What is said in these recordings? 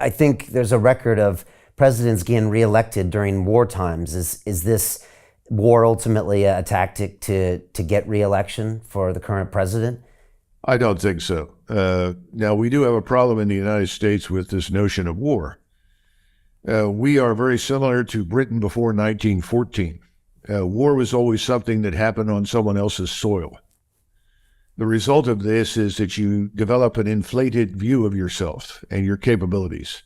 I think there's a record of presidents getting reelected during war times. Is this war ultimately a tactic to get reelection for the current president? I don't think so. Now, we do have a problem in the United States with this notion of war. We are very similar to Britain before 1914. War was always something that happened on someone else's soil. The result of this is that you develop an inflated view of yourself and your capabilities.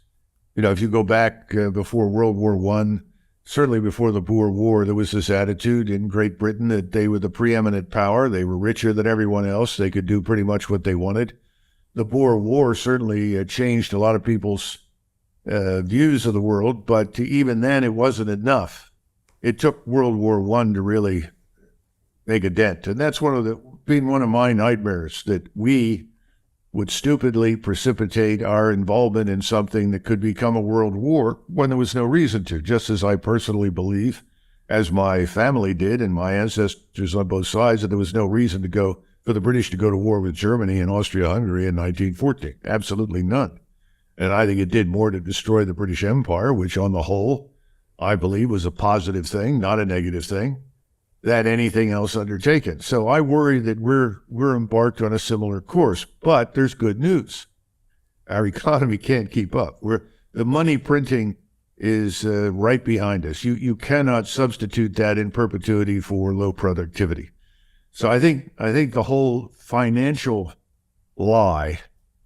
You know, if you go back before World War I, certainly before the Boer War, there was this attitude in Great Britain that they were the preeminent power. They were richer than everyone else. They could do pretty much what they wanted. The Boer War certainly changed a lot of people's views of the world, but even then it wasn't enough. It took World War I to really make a dent. And that's been one of my nightmares, that we would stupidly precipitate our involvement in something that could become a world war when there was no reason to, just as I personally believe, as my family did and my ancestors on both sides, that there was no reason for the British to go to war with Germany and Austria-Hungary in 1914. Absolutely none. And I think it did more to destroy the British Empire, which on the whole, I believe was a positive thing, not a negative thing, than anything else undertaken. So I worry that we're embarked on a similar course, but there's good news. Our economy can't keep up. The money printing is right behind us. You cannot substitute that in perpetuity for low productivity. So I think the whole financial lie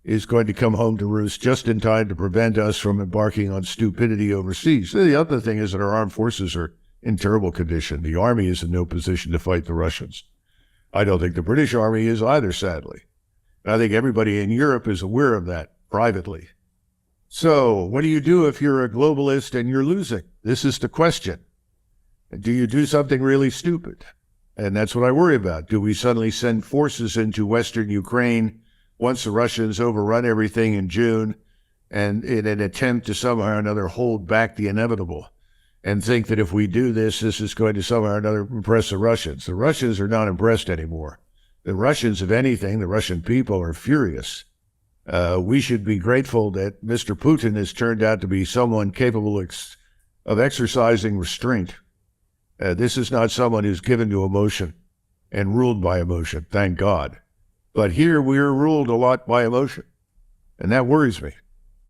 is going to come home to roost just in time to prevent us from embarking on stupidity overseas. The other thing is that our armed forces are in terrible condition. The Army is in no position to fight the Russians. I don't think the British Army is either, sadly. I think everybody in Europe is aware of that privately. So what do you do if you're a globalist and you're losing? This is the question. Do you do something really stupid? And that's what I worry about. Do we suddenly send forces into Western Ukraine once the Russians overrun everything in June, and in an attempt to somehow or another hold back the inevitable, and think that if we do this is going to somehow or another impress the Russians? The Russians are not impressed anymore. The Russians, if anything, the Russian people are furious. We should be grateful that Mr. Putin has turned out to be someone capable of exercising restraint. This is not someone who's given to emotion and ruled by emotion, thank God. But here we are ruled a lot by emotion, and that worries me.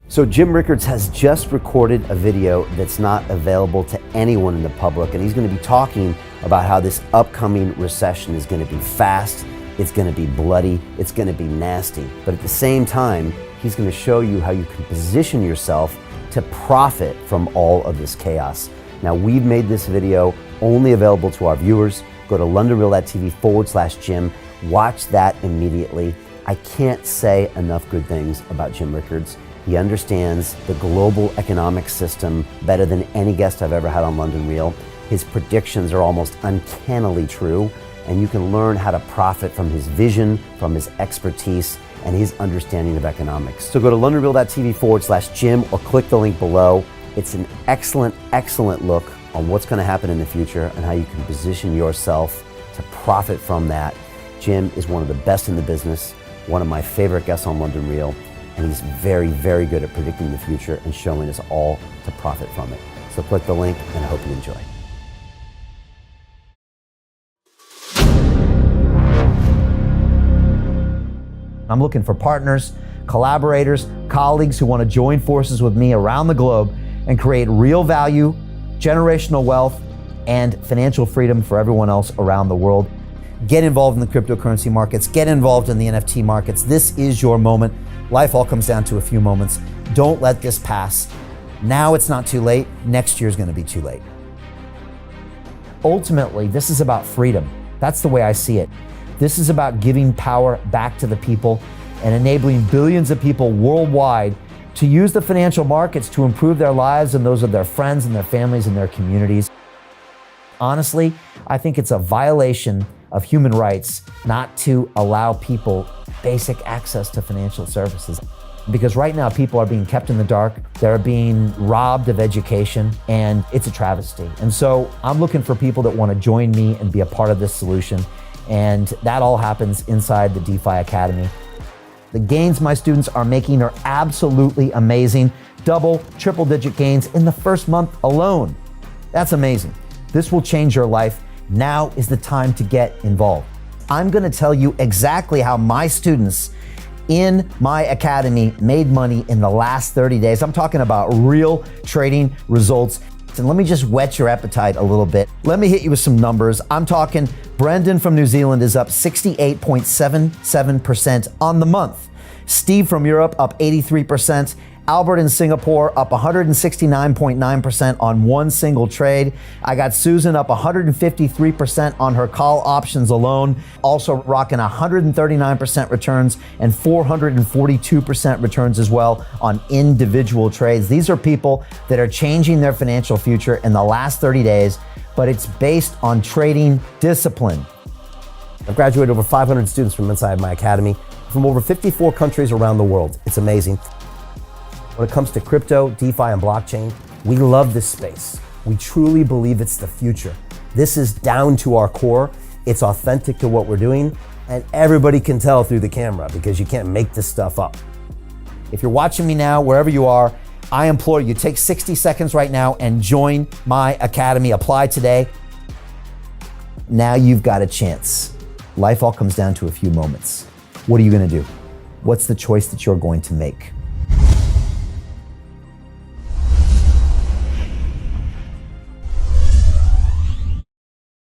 So Jim Rickards has just recorded a video that's not available to anyone in the public, and he's going to be talking about how this upcoming recession is going to be fast, it's going to be bloody, it's going to be nasty. But at the same time, he's going to show you how you can position yourself to profit from all of this chaos. Now, we've made this video only available to our viewers. Go to londonreal.tv/Jim. Watch that immediately. I can't say enough good things about Jim Rickards. He understands the global economic system better than any guest I've ever had on London Real. His predictions are almost uncannily true, and you can learn how to profit from his vision, from his expertise, and his understanding of economics. So go to londonreal.tv/Jim or click the link below. It's an excellent, excellent look on what's going to happen in the future and how you can position yourself to profit from that. Jim is one of the best in the business, one of my favorite guests on London Real, and he's very, very good at predicting the future and showing us all to profit from it. So click the link, and I hope you enjoy. I'm looking for partners, collaborators, colleagues who want to join forces with me around the globe and create real value, generational wealth, and financial freedom for everyone else around the world. Get involved in the cryptocurrency markets, get involved in the NFT markets. This is your moment. Life all comes down to a few moments. Don't let this pass. Now it's not too late. Next year's going to be too late. Ultimately, this is about freedom. That's the way I see it. This is about giving power back to the people and enabling billions of people worldwide to use the financial markets to improve their lives and those of their friends and their families and their communities. Honestly, I think it's a violation of human rights not to allow people basic access to financial services. Because right now people are being kept in the dark, they're being robbed of education, and it's a travesty. And so I'm looking for people that want to join me and be a part of this solution. And that all happens inside the DeFi Academy. The gains my students are making are absolutely amazing. double, triple digit gains in the first month alone. That's amazing. This will change your life. Now is the time to get involved. I'm going to tell you exactly how my students in my academy made money in the last 30 days. I'm talking about real trading results. And let me just whet your appetite a little bit. Let me hit you with some numbers. I'm talking Brendan from New Zealand is up 68.77% on the month. Steve from Europe up 83%. Albert in Singapore up 169.9% on one single trade. I got Susan up 153% on her call options alone, also rocking 139% returns and 442% returns as well on individual trades. These are people that are changing their financial future in the last 30 days, but it's based on trading discipline. I've graduated over 500 students from inside my academy from over 54 countries around the world. It's amazing. When it comes to crypto, DeFi, and blockchain, we love this space. We truly believe it's the future. This is down to our core. It's authentic to what we're doing, and everybody can tell through the camera because you can't make this stuff up. If you're watching me now, wherever you are, I implore you, take 60 seconds right now and join my academy. Apply today. Now you've got a chance. Life all comes down to a few moments. What are you going to do? What's the choice that you're going to make?